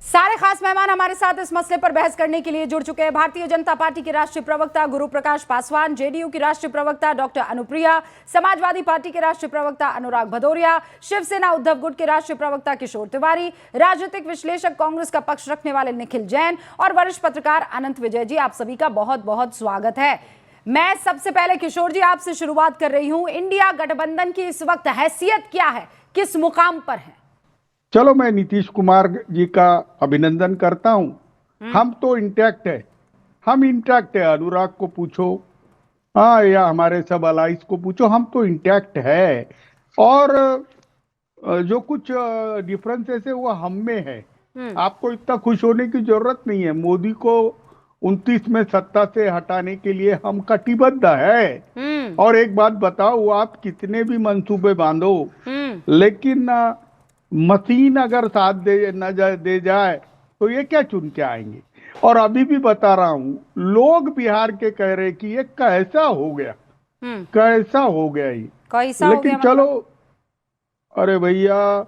सारे खास मेहमान हमारे साथ इस मसले पर बहस करने के लिए जुड़ चुके हैं। भारतीय जनता पार्टी के राष्ट्रीय प्रवक्ता गुरु प्रकाश पासवान, जेडीयू की राष्ट्रीय प्रवक्ता डॉक्टर अनुप्रिया, समाजवादी पार्टी के राष्ट्रीय प्रवक्ता अनुराग भदौरिया, शिवसेना उद्धव गुट के राष्ट्रीय प्रवक्ता किशोर तिवारी, राजनीतिक विश्लेषक कांग्रेस का पक्ष रखने वाले निखिल जैन और वरिष्ठ पत्रकार अनंत विजय जी। आप सभी का बहुत बहुत स्वागत है। मैं सबसे पहले किशोर जी आपसे शुरुआत कर रही हूं। इंडिया गठबंधन की इस वक्त हैसियत क्या है, किस मुकाम पर है? चलो, मैं नीतीश कुमार जी का अभिनंदन करता हूं। हम तो इंटैक्ट है, हम इंटैक्ट है। अनुराग को पूछो, हाँ, या हमारे सब अलाइज को पूछो, हम तो इंटैक्ट है। और जो कुछ डिफरेंसेस है वो हम में है। आपको इतना खुश होने की जरूरत नहीं है। मोदी को 29 में सत्ता से हटाने के लिए हम कटिबद्ध है। और एक बात बताओ, आप कितने भी मंसूबे बांधो, लेकिन मशीन अगर साथ दे जाए तो ये क्या चुन के आएंगे। और अभी भी बता रहा हूं, लोग बिहार के कह रहे कि ये कैसा हो गया, कैसा हो गया ये, कैसा लेकिन हो गया चलो मतलब? अरे भैया,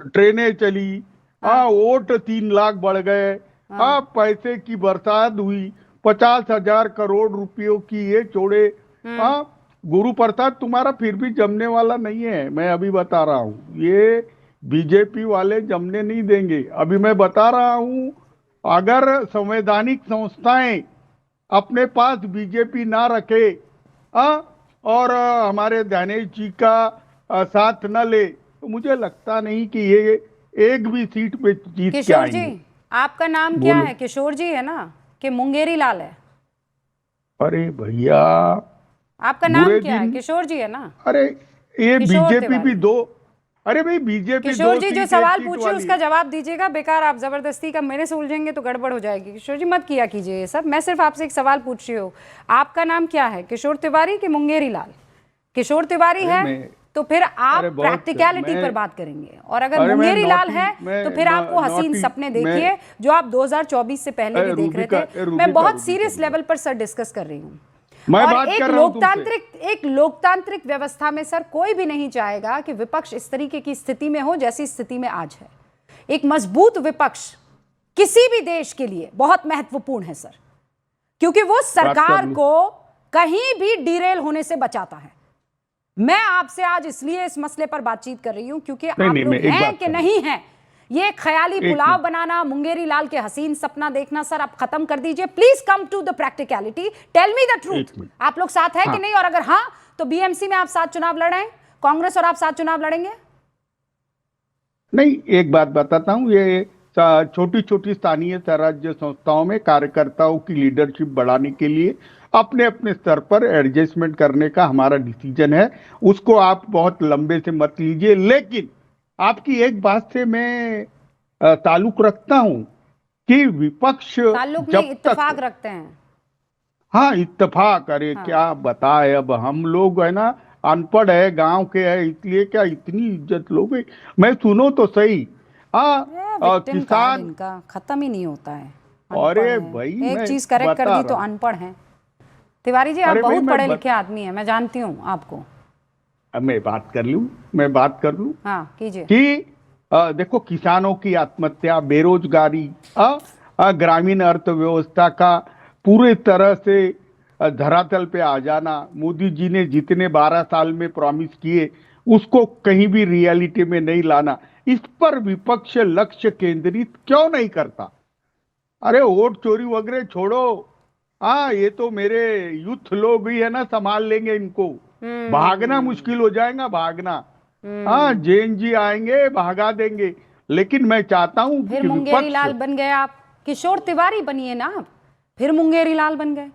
ट्रेनें चली, वोट 3 लाख बढ़ गए, पैसे की बरसात हुई, 50,000 करोड़ रुपयों की ये छोड़े। गुरु प्रसाद तुम्हारा फिर भी जमने वाला नहीं है। मैं अभी बता रहा हूँ, ये बीजेपी वाले जमने नहीं देंगे। अभी मैं बता रहा हूँ, अगर संवैधानिक संस्थाएं अपने पास बीजेपी ना रखे और हमारे ध्यानेश जी का साथ न ले, तो मुझे लगता नहीं कि ये एक भी सीट पे जीत के किशोर आएंगे। जी, आपका नाम क्या है? किशोर जी है ना कि मुंगेरी लाल है? अरे भैया, आपका नाम क्या है? किशोर जी है ना? अरे ये किशोर बीजेपी तिवारी। भी दो, अरे भाई बीजेपी किशोर 2 जी, जो सीट, सवाल 1 सीट पूछिए वाली। उसका जवाब दीजिएगा। बेकार आप जबरदस्ती का मेरे से उलझेंगे तो गड़बड़ हो जाएगी। किशोर जी मत किया कीजिए ये सब। मैं सिर्फ आपसे एक सवाल पूछ रही हूँ, आपका नाम क्या है? किशोर तिवारी कि मुंगेरी लाल? किशोर तिवारी है तो फिर आप प्रैक्टिकलिटी पर बात करेंगे, और अगर मुंगेरी लाल है तो फिर आपको हसीन सपने देखिए जो आप 2024 से पहले भी देख रहे थे। मैं बहुत सीरियस लेवल पर सर डिस्कस कर रही हूँ। और एक लोकतांत्रिक व्यवस्था में सर कोई भी नहीं चाहेगा कि विपक्ष इस तरीके की स्थिति में हो जैसी स्थिति में आज है। एक मजबूत विपक्ष किसी भी देश के लिए बहुत महत्वपूर्ण है सर, क्योंकि वो सरकार को कहीं भी डिरेल होने से बचाता है। मैं आपसे आज इसलिए इस मसले पर बातचीत कर रही हूं क्योंकि आप लोग हैं कि नहीं हैं, ये ख्याली पुलाव बनाना, मुंगेरी लाल के हसीन सपना देखना सर आप खत्म कर दीजिए। Please come to the practicality, tell me the truth. आप लोग साथ है कि नहीं? और अगर हाँ तो बीएमसी में आप साथ चुनाव लड़ें, कांग्रेस और आप साथ चुनाव लड़ेंगे? नहीं, एक बात बताता हूँ, ये छोटी छोटी स्थानीय स्वराज्य संस्थाओं में कार्यकर्ताओं की लीडरशिप बढ़ाने के लिए अपने अपने स्तर पर एडजस्टमेंट करने का हमारा डिसीजन है। उसको आप बहुत लंबे से मत लीजिए। लेकिन आपकी एक बात से मैं ताल्लुक रखता हूं कि विपक्ष ताल्लुक नहीं, इत्तेफाक रखते हैं। हाँ, इत्तेफाक। अरे क्या बताए, अब हम लोग है ना, अनपढ़ है, गांव के है, इसलिए क्या इतनी इज्जत लोगे। मैं सुनो तो सही। किसान इनका खत्म ही नहीं होता है। अरे भाई, एक चीज करेक्ट कर दी तो अनपढ़ है। तिवारी जी, आप बहुत पढ़े लिखे आदमी हैं, मैं जानती हूँ आपको। अब मैं बात कर लूं। हाँ, कीजिए। कि देखो, किसानों की आत्महत्या, बेरोजगारी, ग्रामीण अर्थव्यवस्था का पूरे तरह से धरातल पे आ जाना, मोदी जी ने जितने 12 साल में प्रॉमिस किए उसको कहीं भी रियलिटी में नहीं लाना, इस पर विपक्ष लक्ष्य केंद्रित क्यों नहीं करता? अरे वोट चोरी वगैरह छोड़ो, ये तो मेरे यूथ लोग ही है ना, संभाल लेंगे इनको। भागना मुश्किल हो जाएगा, भागना। जैन जी आएंगे, भागा देंगे। लेकिन मैं चाहता हूं फिर मुंगेरी लाल बन गए आप, किशोर तिवारी बनिए ना आप, फिर मुंगेरी लाल बन गए।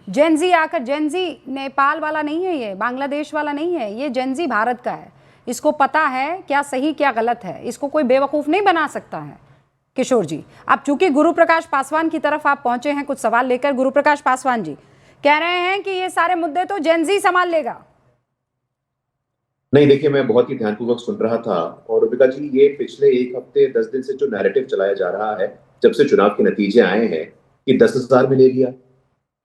जेनजी आकर, जेनजी नेपाल वाला नहीं है, ये बांग्लादेश वाला नहीं है, ये जेनजी भारत का है। इसको पता है क्या सही क्या गलत है, इसको कोई बेवकूफ नहीं बना सकता है। किशोर जी, अब चूंकि गुरु प्रकाश पासवान की तरफ आप पहुंचे हैं कुछ सवाल लेकर, गुरु प्रकाश पासवान जी कह रहे हैं कि ये सारे मुद्दे तो जेनजी संभाल लेगा। नहीं, देखिए, मैं बहुत ही ध्यानपूर्वक सुन रहा था, और रुबिका जी, ये पिछले 1 हफ्ते 10 दिन से जो नैरेटिव चलाया जा रहा है, जब से चुनाव के नतीजे आए हैं, कि 10,000 में ले लिया,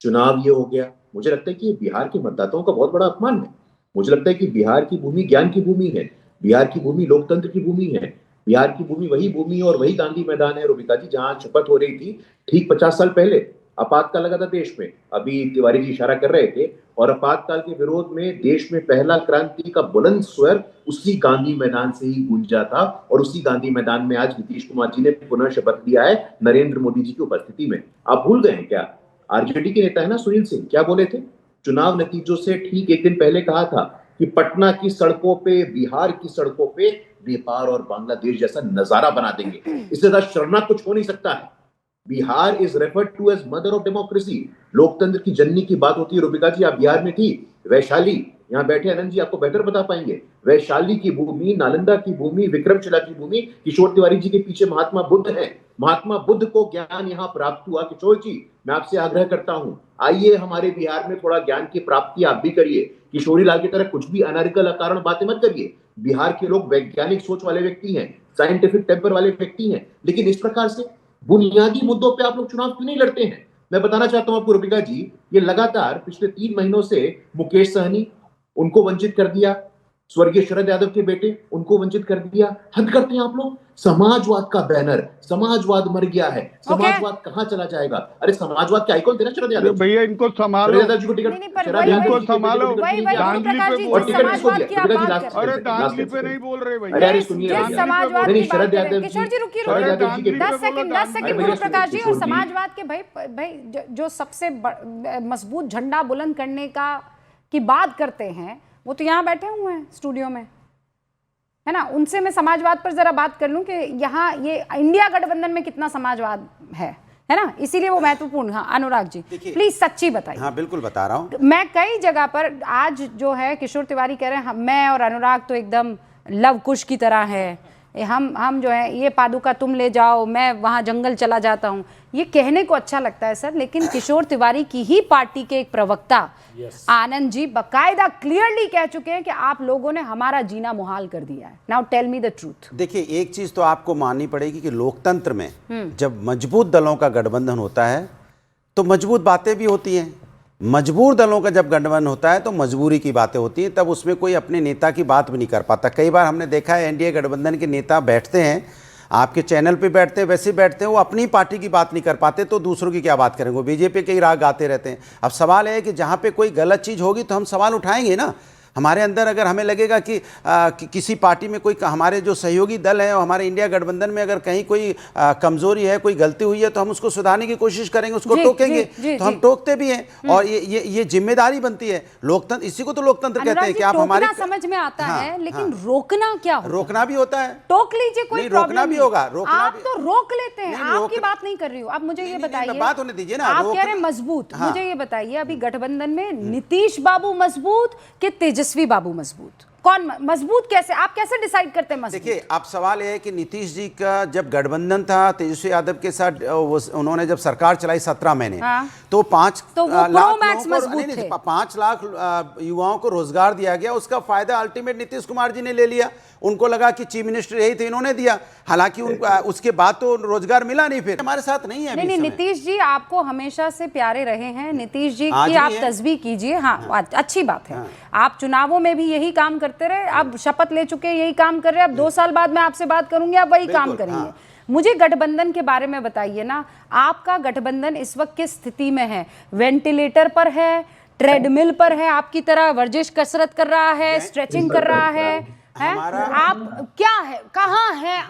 चुनाव ये हो गया, मुझे लगता है कि बिहार के मतदाताओं का बहुत बड़ा अपमान है। मुझे लगता है कि बिहार की भूमि ज्ञान की भूमि है। बिहार की भूमि लोकतंत्र की भूमि है। बिहार की भूमि वही भूमि और वही गांधी मैदान है रूबिका जी, जहां शपथ हो रही थी ठीक 50 साल पहले। आपातकाल लगा था देश में, अभी तिवारी जी इशारा कर रहे थे, और आपातकाल के विरोध में देश में पहला क्रांति का बुलंद स्वर उसी गांधी मैदान से ही गूंजा था। और उसी गांधी मैदान में आज नीतीश कुमार जी ने पुनः शपथ लिया है नरेंद्र मोदी जी की उपस्थिति में। आप भूल गए हैं क्या? आरजेडी के नेता है ना सुनील सिंह, क्या बोले थे? चुनाव नतीजों से ठीक एक दिन पहले कहा था कि पटना की सड़कों पे, बिहार की सड़कों पे नेपाल और बांग्लादेश जैसा नजारा बना देंगे। इससे ज्यादा शर्मनाक कुछ हो नहीं सकता है। Bihar is referred to as mother of democracy. लोकतंत्र की जननी की बात होती है रूबिका जी, आप बिहार में थी। वैशाली, यहाँ बैठे आनंद जी आपको बेहतर बता पाएंगे, वैशाली की भूमि, नालंदा की भूमि, विक्रमशिला की भूमि, किशोर तिवारी जी के पीछे महात्मा बुद्ध है। महात्मा बुद्ध को ज्ञान यहाँ प्राप्त हुआ। किशोर जी, मैं आपसे आग्रह करता हूं, आइए हमारे बिहार में थोड़ा ज्ञान की प्राप्ति आप भी करिए। किशोरी लाल की तरह कुछ भी अनर्गल अकारण बातें मत करिए। बिहार के लोग वैज्ञानिक सोच वाले व्यक्ति हैं, साइंटिफिक टेम्पर वाले व्यक्ति हैं, लेकिन इस प्रकार से बुनियादी मुद्दों पे आप लोग चुनाव क्यों नहीं लड़ते हैं? मैं बताना चाहता हूं आपको रूबिका जी, ये लगातार पिछले 3 महीनों से मुकेश सहनी, उनको वंचित कर दिया, स्वर्गीय शरद यादव के बेटे, उनको वंचित कर दिया। हद करते हैं आप लोग। समाजवाद का बैनर, समाजवाद मर गया है, समाजवाद कहां चला जाएगा? अरे समाजवाद के आइकॉन थे ना शरद यादव। भैया इनको संभालो, शरद यादव जी को टिकट, शरद यादव इनको जी संभालो। धांधली पे और टिकट किसको दिया? अरे धांधली पे नहीं बोल रहे भैया। अरे सुनिए, समाजवाद की शरद बात यादव करें। जी, किशोर जी रुकिए, शरद यादव जी के 10 सेकंड गुरु प्रकाश जी। और किशोर जी, समाजवाद के भाई जो सबसे मजबूत झंडा बुलंद करने की बात करते हैं, वो तो यहाँ बैठे हुए हैं स्टूडियो में, है ना। उनसे मैं समाजवाद पर जरा बात कर लूं कि यहाँ ये इंडिया गठबंधन में कितना समाजवाद है ना, इसीलिए वो महत्वपूर्ण। हाँ अनुराग जी प्लीज सच्ची बताइए। हाँ बिल्कुल बता रहा हूँ। मैं कई जगह पर आज जो है किशोर तिवारी कह रहे हैं मैं और अनुराग तो एकदम लव कुश की तरह है, हम जो है ये पादुका तुम ले जाओ, मैं वहाँ जंगल चला जाता हूँ। ये कहने को अच्छा लगता है सर, लेकिन किशोर तिवारी की ही पार्टी के एक प्रवक्ता आनंद जी बकायदा क्लियरली कह चुके हैं कि आप लोगों ने हमारा जीना मुहाल कर दिया है। Now tell me the truth. देखिए एक चीज तो आपको माननी पड़ेगी कि लोकतंत्र में जब मजबूत दलों का गठबंधन होता है तो मजबूत बातें भी होती हैं। मजबूर दलों का जब गठबंधन होता है तो मजबूरी की बातें होती हैं, तब उसमें कोई अपने नेता की बात भी नहीं कर पाता। कई बार हमने देखा है एनडीए गठबंधन के नेता बैठते हैं, आपके चैनल पे बैठते हैं, वैसे बैठते हैं, वो अपनी पार्टी की बात नहीं कर पाते तो दूसरों की क्या बात करेंगे, वो बीजेपी के ही राग गाते रहते हैं। अब सवाल है कि जहाँ पे कोई गलत चीज़ होगी तो हम सवाल उठाएंगे ना। हमारे अंदर अगर हमें लगेगा कि किसी पार्टी में कोई, हमारे जो सहयोगी दल हैं और हमारे इंडिया गठबंधन में अगर कहीं कोई कमजोरी है, कोई गलती हुई है तो हम उसको सुधारने की कोशिश करेंगे, उसको टोकेंगे। तो हम टोकते भी हैं और ये जिम्मेदारी बनती है। लोकतंत्र, इसी को तो लोकतंत्र कहते हैं कि आप हमारे समझ में आता है, लेकिन रोकना क्या होता है? रोकना भी होता है, टोक लीजिए, कोई रोकना भी होगा। आप तो रोक लेते हैं, आपकी बात नहीं कर रही हूँ। अब मुझे ये बताइए, बात होने दीजिए ना। आप कह रहे हैं मजबूत, मुझे ये बताइए अभी गठबंधन में नीतीश बाबू मजबूत कि तेजस्वी बाबू मजबूत? कौन मजबूत? कैसे आप कैसे डिसाइड करते हैं मजबूत? देखिए अब सवाल यह है कि नीतीश जी का जब गठबंधन था तेजस्वी यादव के साथ, उन्होंने जब सरकार चलाई 17 महीने, तो 5 लाख युवाओं को रोजगार दिया गया। उसका फायदा अल्टीमेट नीतीश कुमार जी ने ले लिया। उनको लगा कि चीफ मिनिस्टर यही थे, इन्होंने दिया। हालांकि उसके बाद तो रोजगार मिला नहीं। फिर हमारे साथ नहीं है। नहीं, नीतीश जी आपको हमेशा से प्यारे रहे हैं। नीतीश जी की आप तस्वीर कीजिए। हाँ अच्छी बात है। आप चुनावों में भी यही काम करते रहे, अब शपथ ले चुके यही काम कर रहे हैं। अब 2 साल बाद मैं आपसे बात करूंगी, आप वही काम करेंगे। मुझे गठबंधन के बारे में बताइए ना, आपका गठबंधन इस वक्त किस स्थिति में है? वेंटिलेटर पर है, ट्रेडमिल पर है, आपकी तरह वर्जिश कसरत कर रहा है, स्ट्रेचिंग कर रहा है? आप क्या है, कहाँ है?